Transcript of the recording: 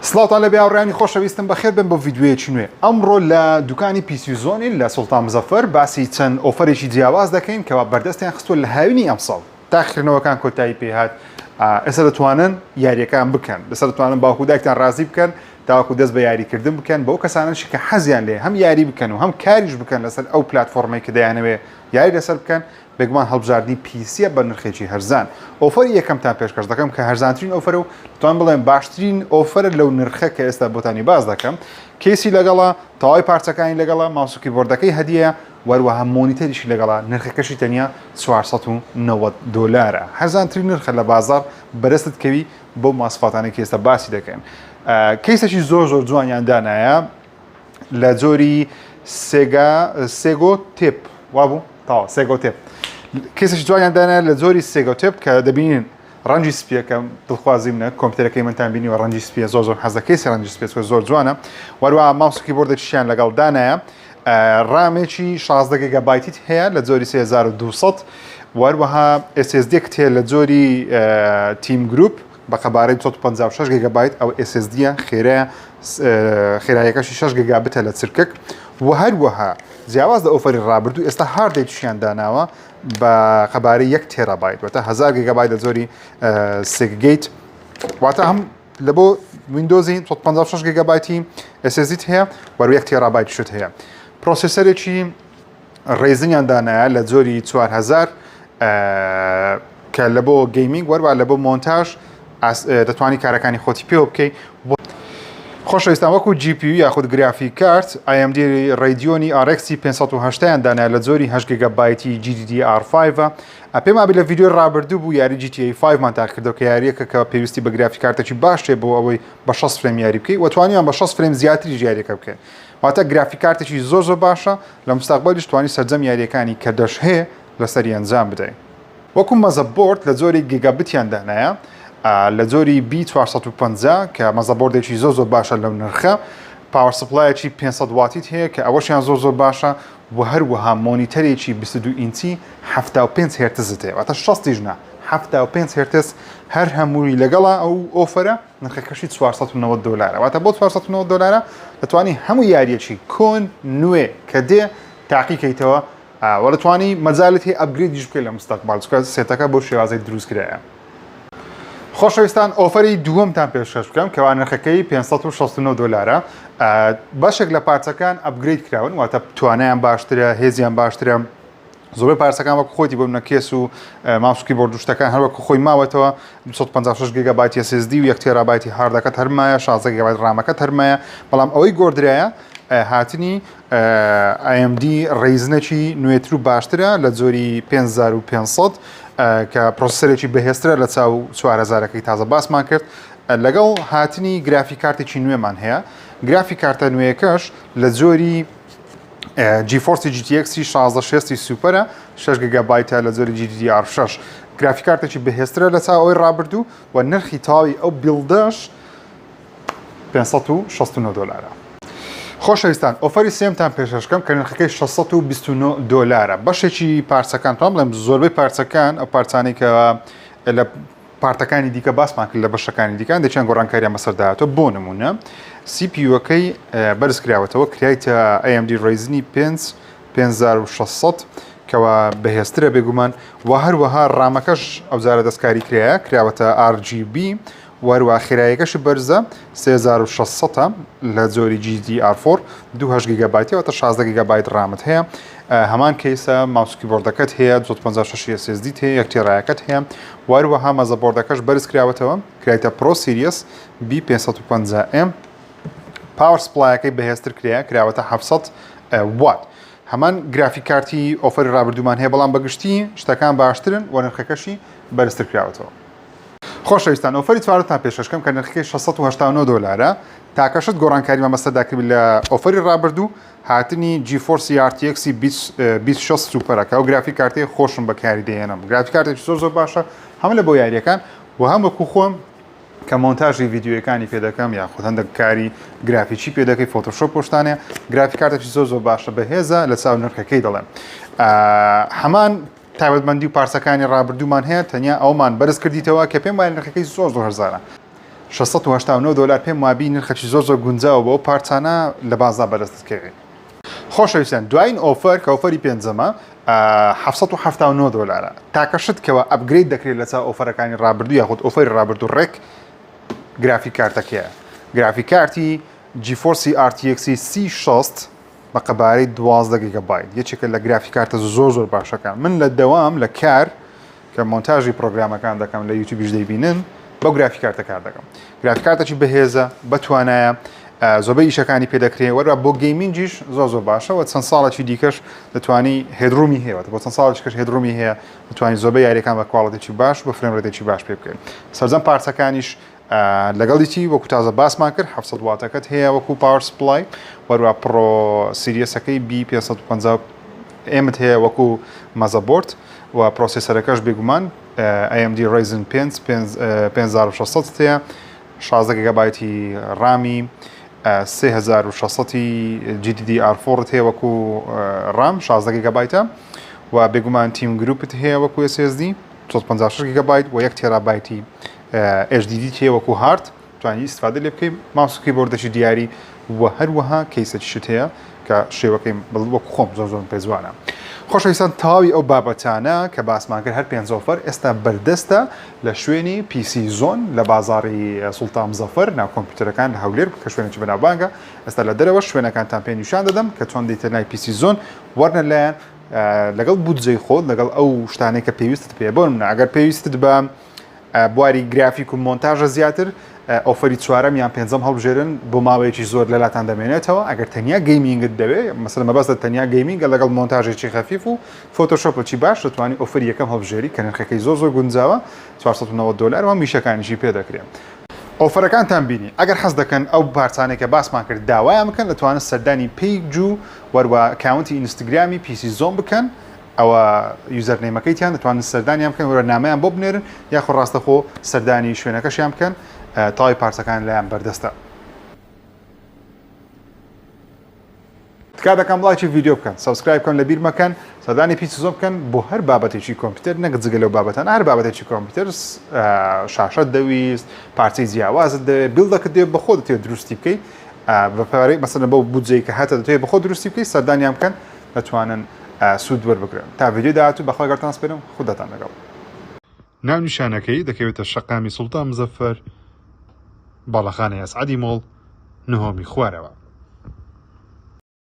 سڵاوتان لە بیاوڕیانی خۆشەویستم بەخێر بن بۆ ڤیددیوەیەکی نوێ. ئەمڕۆ لە دوکانی پیسی زۆنین لە سوڵتان مزەفەر باسی چەند ئۆفەرێکی جیاواز دەکەین کەوا بەردەستیان خستووە لە هاوینی ئەم ساڵ. تاخیرنەوەکان کۆتایی پێهات ئێستا دەتوانن یاریەکان بکەن، لەسەر دەتوانن باوکو دایکتان ڕازی بکەن تاوەکو دەست بە یاریکردن بکەن بەو کەسانشی کە حەزیان لێ هەم یاری بکەن و هەم کاریش بکەن لەسەر ئەو پلتفۆرمەی کە دەیانەوێ یاری لەسەر بکەن بێگومان هەڵبژاردننی پیسە بە نرخێکی هەرزان. ئۆفەری یەکەمتان پێشکەش دەکەم کە هەرزانترین ئۆفەر و توان بڵێن باشترین ئۆفەر لەو نرخە کە ئێستا بۆتانی باز دەکەم. کیسی لەگەڵا تەواوی پارچەکانی لەگەڵا ماوسکی بۆردەکەی هەدیە وەروەها مۆنیتەریشی لەگەڵا نرخەکەشی تەنیا $490. هەرزانترین نرخە لە بازار بەرەستت کەوی بۆ ماسفاتانەی کە ئێستا باسی دەکەن. کیسێکی زۆر جوانیان دانایە لە جۆری سێگۆ تێپ وابوو تاوا سێگۆ تێپ. کیسێکی جوانیان دانایە لە جۆری سێگۆ تێپ کە دەبینین ڕەنجی سپیەکە دڵخوازی منە کۆمپیوتەرەکەی منتان بینیوە ڕەنجی سپیە زۆر حەز دەکەی ڕەنجی سپێت زۆر جوانە. وەروەها ماوسکی بۆردێکیشیان لەگەڵ دانایە ڕامێکی 16 گیگابایتیت هەیە لە جۆری 3200 وەروەها SSD-ێک هەیە لە جۆری تیم گروپ بە قەبارەی 56 گیگابایت ئەو SSD-ە خێراییەکەشی 6 گیگابتە لە چرکک و هەروەها جیاواز لە ئۆفەری ڕابردوو ئێستا هاردێکیشیان داناوە بە قەبارەی 1 تێرابایت واتە 1000 گیگابایت لە جۆری سێگیت واتە هەم لە بۆ ویندۆزی 56 گیگابایتی SSD هەیە وەرو 1 تێرابایت شت هەیە. پرۆسسەرێکی ڕێزنیان دانایە لە جۆری 4000 کە لە بۆ گەیمینگ وەروە لە بۆ مۆنتاژ دەتوانی کارەکانی خۆتی پێوە بکەیت. خۆشەویستان وەکو GPU یاخود گرافیک کارت AMD ڕێدیۆنی RX 580 دانایە لە جۆری 8 گیگابایتی GDDR5 پێم وابێت لە ڤیدیۆ ڕابردوو بوو یاری GTA 5 مان تاقیکردەوە کە یاریەکە کە پێویستی بە گرافیک کارتێکی باشێ بۆ ئەوەی بە 6 فریم یاری بکەیت و توانیان بە 6 فریم زیاتری یاریەکە بکەن. واتە گرافیک کارتێکی زۆر باشە لە مستەقبەلیش توانی سەرجەم یاریەکانی کە دەش هەیە لەسەری ئەنجام بدەین. وەکو مەزەبۆرد لە جۆری گیگابتیان دانایە لە جۆری B450 کە مەزەبۆردێکی زۆر باشە لەو نرخە پاوەر سپلایەکی 500 واتیت هەیە کە ئەوەشیان زۆر باشە و هەروەها مۆنیتەرێکی 22 ئینچی 75 هرتزت هەیە واتە 60 75 هرتز هەر هەمووی لەگەڵا ئەو ئۆفەرە نرخەکەشی $490 واتە بۆ $490 دەتوانی هەموو یاریەکی کۆن نوێ کە دێ تاقیکەیتەوە وەدەتوانی مەجالت هەیە ئەپگرێدیش بکەیت لە مستەقبال چونکە سێتەکە بۆ شێوازەی دروستکرایە. خۆشەویستان ئۆفەری دووەمتان پێشکەش بکەم کەوا نرخەکەی $569 بەشێک لە پارچەکان ئەپگرێد کراون واتە توانایان باشترە هێزیان باشترە زۆربەی پارچەکان وەکو خۆتی بۆ منە کێس و ماوسکی بۆردوشتەکان هەروەکو خۆی ماوەتەوە 256 گیگابایت SSD و 1 تێرابایتی هاردەکەت هەرمایە 16 گیگابایت ڕامەکەت هەرمایە بەڵام ئەوەی گۆڕدرایە هاتنی AMD ڕێزنێکی نوێتر و باشترە لە جۆری 5500 کە پرۆسسەرێکی بەهێزترە لە چاو 4000ەکەی تازە باسمان کرد لەگەڵ هاتنی گرافیک کارتێکی نوێمان هەیە. گرافیک کارتە نوێیەکەش لە جۆری GeForce GTX 1660 سوپەرە 6 گیگابایتە لە جۆری GDDR6 گرافیک کارتێکی بەهێزترە لە چاو ئەوەی ڕابردوو و نرخی تاوی ئەو بیڵدەش $569. خۆشەویستان ئۆفەری سێمتان پێشکەم کە نرخەکەی $629 بەشێکی پارچەکان توان بڵێم زۆربەی پارچەکان ئەو پارچانەی کە لە پارتەکانی دیکە باسمان کرد لە بەشەکانی دیکان دەچیان گۆڕانکاریان بەسەرداهاتەوە بۆ نمونە CPU-ەکەی بەرز کراوەتەوە کرایتە AMD Ryzen 5600 کەوا بەهێزترە بێگومان و هەروەها ڕامەکەش ئەوجارە دەستکاری کراوەتە RGB وەروە خێراییەکەشی بەرزە 3600 لە جۆری GDDR4 2 گیگابایتی واتە 16 گیگابایت ڕامت هەیە هەمان کەیسە ماوسکی بۆردەکەت هەیە 256 SSD هەیە 1 تێرایەکەت هەیە وەروەها مەزەبۆردەکەش بەرز کراوەتەوە کرایتە Pro Series B550M پاوەر سپلایەکەی بەهێزتر کراوەتە 700 وات. هەمان گرافیک کارتی ئۆفەری ڕابردوومان هەیە بەڵام بەگشتی شتەکان باشترن و نرخەکەشی بەرزتر کراوەتەوە. خۆشەویستان ئۆفەری چوارەتان پێشکەم کە نرخەکەی $689 تاکەشت گۆڕانکاریمان بەسەرداکردی لە ئۆفەری ڕابردوو هاتنی GeForce RTX 2060 سوپەرەکە و گرافیک کارتی خۆشم بەکاری دێنم گرافیک کارتێکی زۆر باشە هەم لە بۆ یاریەکان و هەم وەکو خۆم کە مۆنتاژی ڤیدیۆیەکانی پێ دەکەم یاخود هەندێک کاری گرافیکی پێ دەکەی فۆتۆشۆپ پۆشتانێ گرافیک کارتێکی زۆر باشە بەهێزە لە چاو نرخەکەی دەڵێم هەمان تایبەتمەندی و پارچەکانی ڕابردوومان هەیە تەنیا ئەومان بەرز کردیتەوە کە پێم وایە نرخەکەی زۆر هەرزانە 689 دلار پێم وابی نرخەکی زۆر گونجاوە بۆ پارچانە لە بازار بەدەستکەوێت. خۆشەویستان دوایین ئۆفەر کە ئۆفەری پێنجەمە 779 دلارە تاکەشت کەەوە ئەپگرید دەکرێت لە چا ئۆفەرەکانی ڕابردوو یاخود ئۆفەری ڕابردوو ڕێک گرافیک کارتەکەیە. گرافیک کارتی GeForce RTX 3060 بە قەبارەی 12 گیگابایت یەکێکە لە گرافیک کارتە زۆر باشەکان. من لە دەوام لە کار کە مۆنتاژی پرۆگرامەکان دەکەم لە یوتیوبیش دەیبینن بەو گرافیک کارتە کار دەکەم. گرافیک کارتەی بەهێزە بەتوانایە زۆربەی ئیشەکانی پێ دەکرێت وەرە بۆ گەیمینجیش زۆر باشەوە چەند ساڵێکی دیکەش دەتوانی هێدرومی هەیە بۆ چەند ساڵێکش هێدرومی هەیە دەتوانانی زۆربەی یاریەکان بە کواڵەتێکی باش بە فرێمڕێتێکی باش پێ بکەین. سەرجەم پارچەکانیش لەگەڵیتی وەکو تازە باسمان کرد 700 واتەکەت هەیە وەکو پاور سپلای وەروە پرۆ سیریەسەکەی B550 ئێمت هەیە وەکو مەزەبۆرد و پرۆسیسەرەکەش بێگومان AMD Ryzen 5600 هەیە 16 گیگابایتی ڕامی 3600 GDDR4 هەیە وەکو ڕام 16 گیگابایتە و بێگومان تیم گروپت هەیە وەکو SSD 56 گیگابایت و 1 تێرابایتی HDD هەیە وەکو هارد توانی استفاده لێ بکەین ماوس و کیبۆردێکی دیاری و هەروەها کەیسێکیشت هەیە کە شێوەکەی وەکو خۆم زۆر پێ جوانە. خۆشەویستان تاوی ئەو بابەتانە کە باسمان کرد هەر 5 ئۆفەر ئێستا بەردەستە لە شوێنی PC زۆن لە بازاڕی سوڵتان مزەفەر ناو کۆمپیوتەرەکان لە هەولێر کە شوێنێکی بەناوبانگە ئێستا لە دەرەوە شوێنەکانتان پێ نیشان دەدەم کە چۆن دەیتە نای PC زۆن وەرنە لایەن لەگەڵ بودجەی خۆت لەگەڵ ئەو شتانەی کە پێویستت پێ بۆ منە ئەگەر پێویستت بە بواری گرافیک و مۆنتاژە زیاتر ئۆفەری چوارەم یان پێنجەم هەڵبژێرن بۆ ماوەیەکی زۆر لەلاتان دەمێنێتەوە ئەگەر تەنیا گەیمینگت دەوێت مەسەلەن مەبەستە تەنیا گەیمینگە لەگەڵ مۆنتاژێکی خەفیف و فۆتۆشۆپێکی باش دەتوانانی ئۆفەری یەکەم هەڵبژێری کە نرخەکەی زۆر گونجاوە 490 دلار و میشەکانیشی پێ دەکرێت. ئۆفەرەکانتان بینی ئەگەر حەز دەکەن ئەو پارچانێک کە باسمان کرد داوایان بکەن دەتوانن سەردانی پیج و وەروە کاونتی ئینستاگرامی PC زۆن بکەن ئەوە یوزەرنێمەکەیتیان دەتوانن سەردانیان بکەن وەرە نامەیان بۆ بنێرن یاخۆ ڕاستەخۆ سەردانی شوێنەکەشیان بکەن تاوی پارچەکان لایەن بەردەستە. تکا دەکەم لایکی ڤیدیۆ بکەن سابسکرایب بکەن لە بیر مەکەن سەردانی PC زۆن بکەن بۆ هەر بابەتێکی کۆمپیوتەر نەک جگە لەو بابەتان هەر بابەتێکی کۆمپیوتەر شاشەت دەویست پارچەی جیاوازت دەوێت بیڵدەکە دێت بە خۆ دەتوێت دروستی بکەیت بەپارەی مەسەلەن بەو بودجەی کە هاتە دەتوێت بە خۆ دروستی بکەیت سەردانیان بکەن دەتوانن سوود وەربگرن تا ڤیدیۆ داهاتوو بەخوای گەورتان سپێرم خودتان لەگەڵ. ناو نیشانەکەی دەکەوێتە شەقامی سوڵتان مزەفەر باڵەخانەی ئەسعەدی مۆڵ نهۆمی خوارەوە.